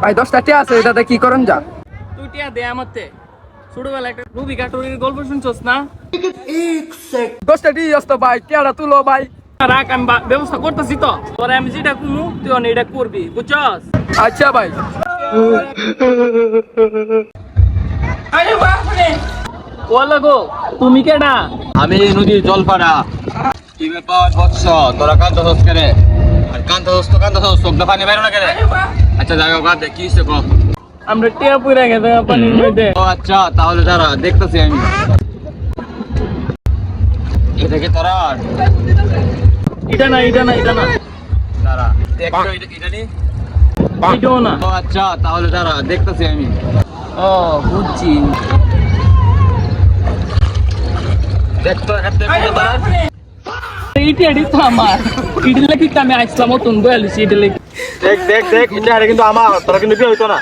ভাই 10টা টিয়া আছে এটাতে কি করুন যা? তুই টিয়া দে আমাতে। ছোটবেলা একটা রুবি কাটুরির গল্প শুনছস না? 10টা টিয়া আছে তো ভাই, টিয়াটা তুলো ভাই। রাখ, আমি ব্যবস্থা করতেছি তো। তোরা আমি যেটা কুমু তুই অনেক এটা করবি, বুঝছস? আচ্ছা ভাই। ওয়ালা গো, তুমি কেডা? আমি নদীর জলপাড়া। কি ব্যাপার বৎস, তোরা কান্দছস কেরে? আর কান্দছস চোখ দা পানি বাইরো না কেরে? আচ্ছা যাই হোক, দেখ কি হইছে কম। আমরা টিয়া পুরা গেছে পানির মধ্যে। ও আচ্ছা, তাহলে দাঁড়া দেখতেছি আমি। এটা কি তোরা? এটা না দাঁড়া দেখ তো, এটা নি? এটাও না। ও আচ্ছা, তাহলে দাঁড়া দেখতেছি আমি। ও বুঝছি। দেখ তো হাতে তোরা। এইটা তো আমার। এটা লাগি আমি আসলাম নতুন বয়ালিছি, এটা লাগি। দেখ এটা কিন্তু আমার, তোরা কিন্তু কি হইতো না।